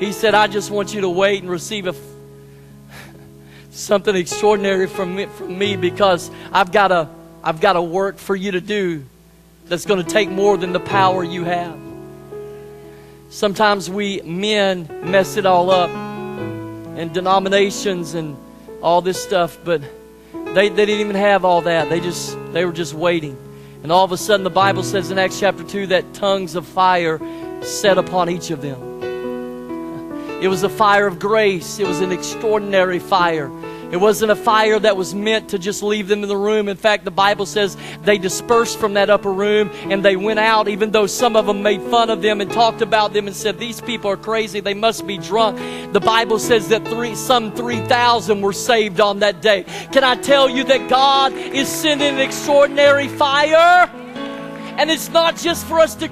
He said, I just want you to wait and receive something extraordinary from me because I've got a work for you to do that's going to take more than the power you have. Sometimes we men mess it all up, and denominations and all this stuff, but they didn't even have all that. They were just waiting. And all of a sudden the Bible says in Acts chapter 2 that tongues of fire set upon each of them. It was a fire of grace. It was an extraordinary fire. It wasn't a fire that was meant to just leave them in the room. In fact, the Bible says they dispersed from that upper room and they went out, even though some of them made fun of them and talked about them and said, these people are crazy, they must be drunk. The Bible says that some 3,000 were saved on that day. Can I tell you that God is sending an extraordinary fire? And it's not just for us to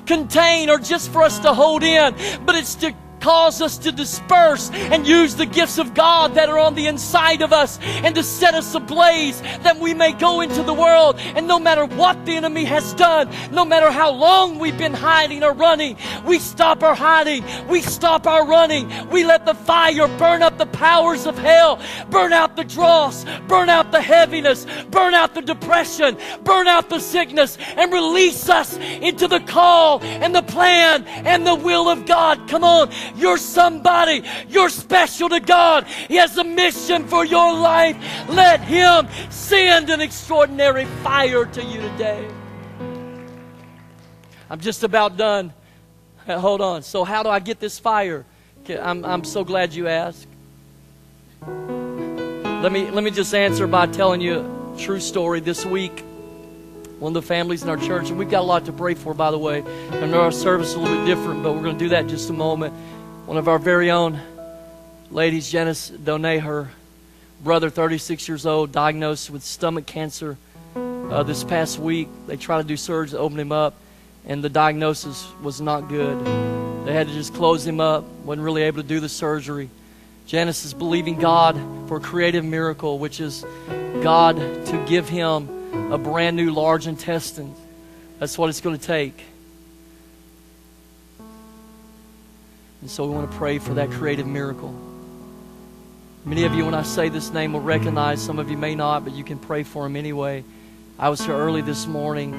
contain or just for us to hold in, but it's to cause us to disperse and use the gifts of God that are on the inside of us and to set us ablaze that we may go into the world. And no matter what the enemy has done, no matter how long we've been hiding or running, we stop our hiding, we stop our running, we let the fire burn up the powers of hell, burn out the dross, burn out the heaviness, burn out the depression, burn out the sickness, and release us into the call and the plan and the will of God. Come on. You're somebody. You're special to God. He has a mission for your life. Let Him send an extraordinary fire to you today. I'm just about done. Hold on. So how do I get this fire? I'm so glad you asked. Let me just answer by telling you a true story. This week, one of the families in our church, and we've got a lot to pray for, by the way. I know our service is a little bit different, but we're going to do that in just a moment. One of our very own ladies, Janice Donay, her brother, 36 years old, diagnosed with stomach cancer this past week. They tried to do surgery to open him up, and the diagnosis was not good. They had to just close him up, wasn't really able to do the surgery. Janice is believing God for a creative miracle, which is God to give him a brand new large intestine. That's what it's going to take. And so we want to pray for that creative miracle. Many of you, when I say this name, will recognize. Some of you may not, but you can pray for him anyway. I was here early this morning,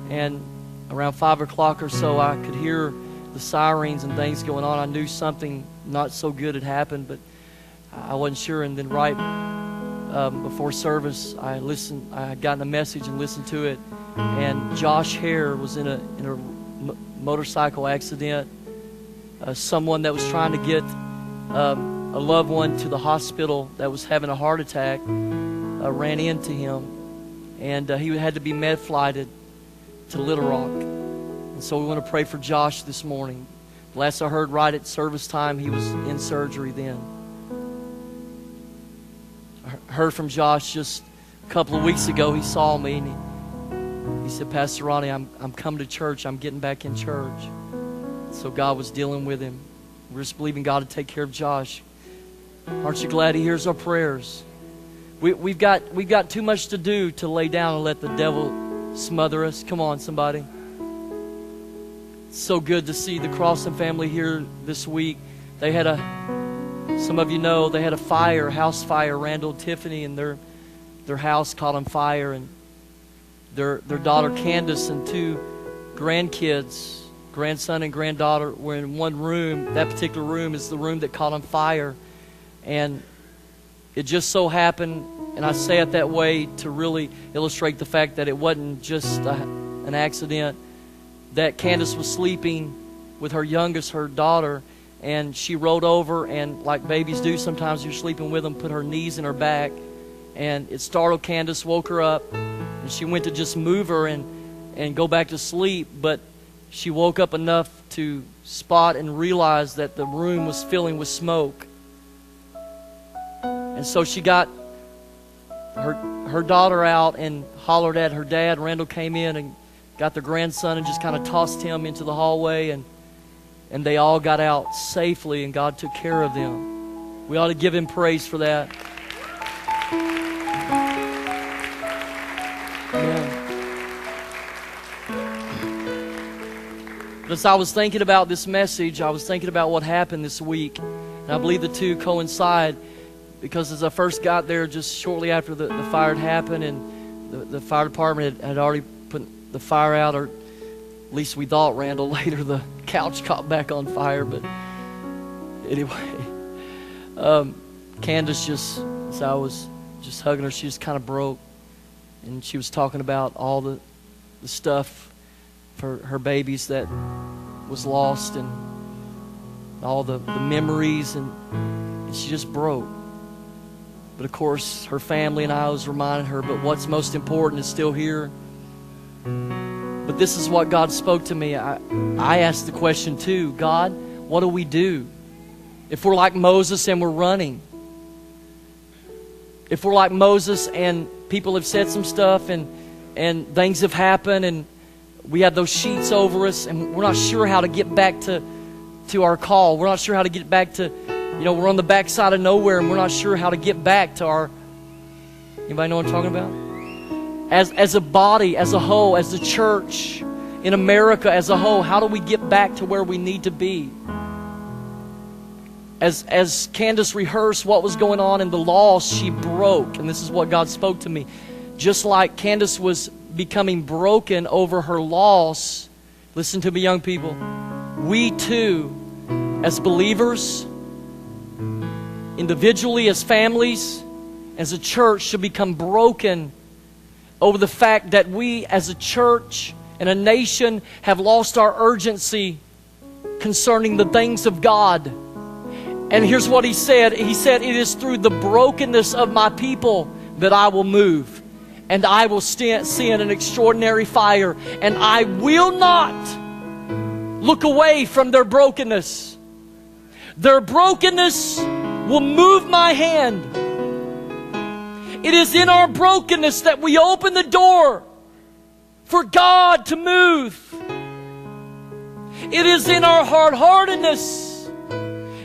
and around 5 o'clock or so, I could hear the sirens and things going on. I knew something not so good had happened, but I wasn't sure. And then right before service, I had gotten a message and listened to it. And Josh Hare was in a motorcycle accident. Someone that was trying to get a loved one to the hospital that was having a heart attack ran into him, and he had to be med-flighted to Little Rock. And so we want to pray for Josh this morning. Last I heard, right at service time, he was in surgery then. I heard from Josh just a couple of weeks ago. He saw me and he said, Pastor Ronnie, I'm coming to church. I'm getting back in church. So God was dealing with him. We're just believing God to take care of Josh. Aren't you glad He hears our prayers? We've got too much to do to lay down and let the devil smother us. Come on, somebody. It's so good to see the Crossan family here this week. They had some of you know, they had a fire, house fire. Randall and Tiffany and their house caught on fire, and their daughter Candace and two grandkids, grandson and granddaughter, were in one room. That particular room is the room that caught on fire. And it just so happened, and I say it that way to really illustrate the fact that it wasn't just an accident, that Candace was sleeping with her youngest, her daughter, and she rolled over, and like babies do sometimes, you're sleeping with them, put her knees in her back, and it startled Candace, woke her up, and she went to just move her and go back to sleep, but she woke up enough to spot and realize that the room was filling with smoke. And so she got her daughter out and hollered at her dad. Randall came in and got their grandson and just kind of tossed him into the hallway, and they all got out safely, and God took care of them. We ought to give Him praise for that. But as I was thinking about this message, I was thinking about what happened this week. And I believe the two coincide, because as I first got there, just shortly after the fire had happened, and the fire department had already put the fire out, or at least we thought, Randall. Later the couch caught back on fire. But anyway, Candace, just as I was just hugging her, she just kind of broke. And she was talking about all the stuff for her babies that was lost, and all the memories, and she just broke. But of course, her family and I was reminding her, but what's most important is still here. But this is what God spoke to me. I asked the question too, God, what do we do? If we're like Moses and we're running, if we're like Moses and people have said some stuff and things have happened and we have those sheets over us and we're not sure how to get back to our call. We're not sure how to get back to, we're on the backside of nowhere and we're not sure how to get back to our, anybody know what I'm talking about? As a body, as a whole, as a church, in America as a whole, how do we get back to where we need to be? As Candace rehearsed what was going on in the loss, she broke. And this is what God spoke to me. Just like Candace was becoming broken over her loss, listen to me, young people, we too, as believers, individually, as families, as a church, should become broken over the fact that we as a church and a nation have lost our urgency concerning the things of God. And here's what He said. He said, it is through the brokenness of my people that I will move. And I will send an extraordinary fire. And I will not look away from their brokenness. Their brokenness will move my hand. It is in our brokenness that we open the door for God to move. It is in our hard-heartedness.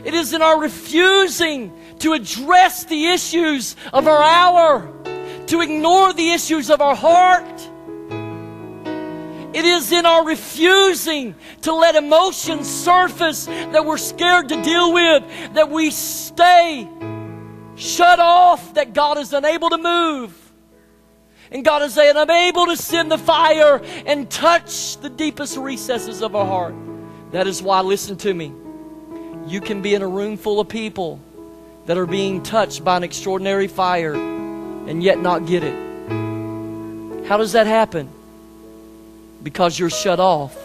It is in our refusing to address the issues of our hour, to ignore the issues of our heart. It is in our refusing to let emotions surface that we're scared to deal with, that we stay shut off, that God is unable to move. And God is saying, I'm able to send the fire and touch the deepest recesses of our heart. That is why, listen to me, you can be in a room full of people that are being touched by an extraordinary fire and yet not get it. How does that happen? Because you're shut off.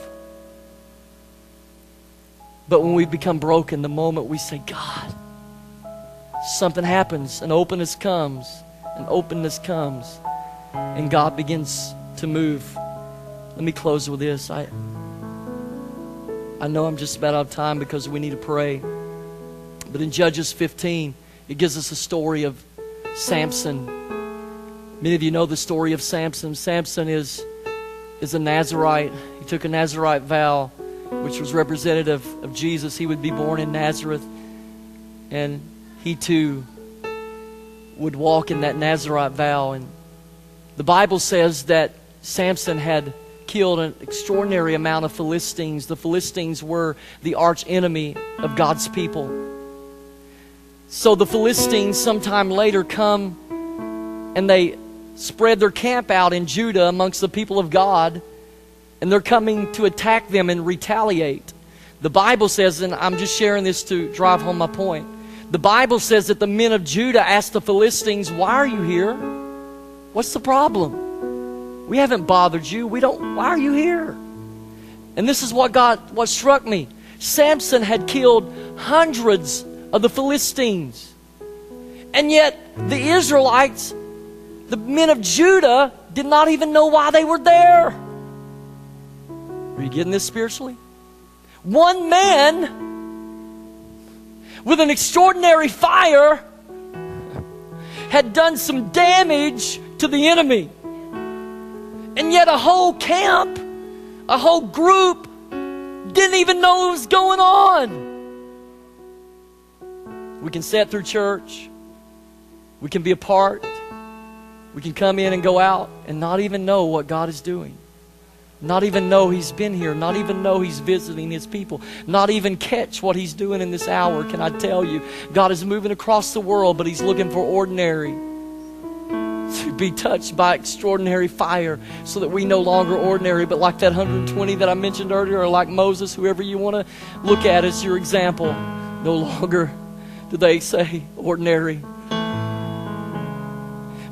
But when we become broken, the moment we say, God, something happens, an openness comes, and God begins to move. Let me close with this. I know I'm just about out of time because we need to pray. But in Judges 15, it gives us a story of Samson. Many of you know the story of Samson. Samson is a Nazarite. He took a Nazarite vow, which was representative of Jesus. He would be born in Nazareth, and he too would walk in that Nazarite vow. And the Bible says that Samson had killed an extraordinary amount of Philistines. The Philistines were the arch enemy of God's people. So the Philistines sometime later come and they spread their camp out in Judah amongst the people of God, and they're coming to attack them and retaliate. The Bible says, and I'm just sharing this to drive home my point, the Bible says that the men of Judah asked the Philistines, why are you here? What's the problem? We haven't bothered you. Why are you here? And this is what struck me. Samson had killed hundreds of the Philistines. And yet the Israelites, the men of Judah, did not even know why they were there. Are you getting this spiritually? One man with an extraordinary fire had done some damage to the enemy. And yet a whole camp, a whole group didn't even know what was going on. We can sit through church. We can be a part. We can come in and go out and not even know what God is doing. Not even know He's been here. Not even know He's visiting His people. Not even catch what He's doing in this hour. Can I tell you? God is moving across the world, but He's looking for ordinary to be touched by extraordinary fire so that we no longer ordinary, but like that 120 that I mentioned earlier, or like Moses, whoever you want to look at as your example, no longer do they say ordinary.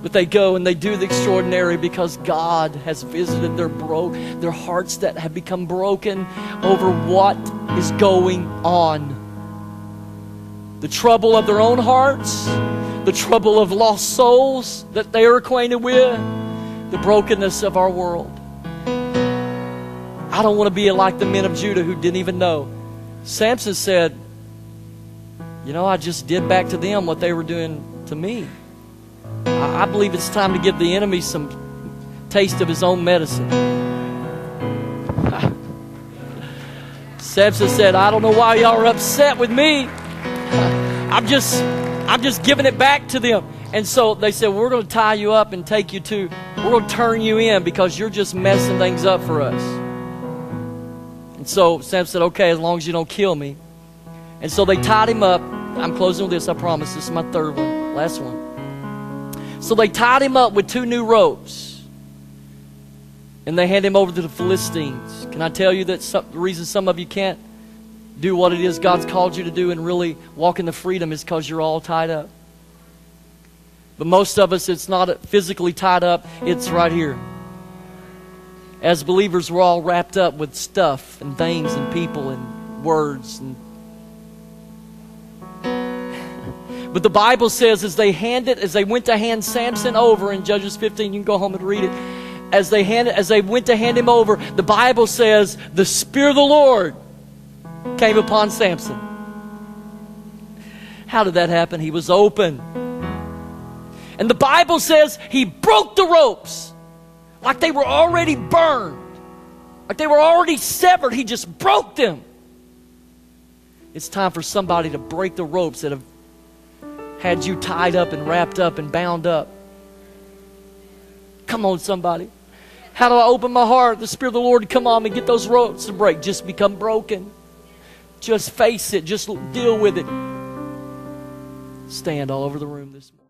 But they go and they do the extraordinary because God has visited their hearts that have become broken over what is going on. The trouble of their own hearts, the trouble of lost souls that they are acquainted with, the brokenness of our world. I don't want to be like the men of Judah who didn't even know. Samson said, I just did back to them what they were doing to me. I believe it's time to give the enemy some taste of his own medicine. Samson said, I don't know why y'all are upset with me. I'm just giving it back to them. And so they said, we're going to tie you up and take you to, we're going to turn you in because you're just messing things up for us. And so Samson said, okay, as long as you don't kill me. And so they tied him up. I'm closing with this, I promise. This is my third one, last one. So they tied him up with 2 new ropes. And they hand him over to the Philistines. Can I tell you that the reason some of you can't do what it is God's called you to do and really walk in the freedom is because you're all tied up. But most of us, it's not physically tied up, it's right here. As believers, we're all wrapped up with stuff and things and people and words. But the Bible says as they went to hand Samson over in Judges 15, you can go home and read it. As they went to hand him over, the Bible says the Spirit of the Lord came upon Samson. How did that happen? He was open. And the Bible says he broke the ropes like they were already burned, like they were already severed. He just broke them. It's time for somebody to break the ropes that have had you tied up and wrapped up and bound up. Come on, somebody. How do I open my heart? The Spirit of the Lord to come on me, get those ropes to break. Just become broken. Just face it. Just deal with it. Stand all over the room this morning.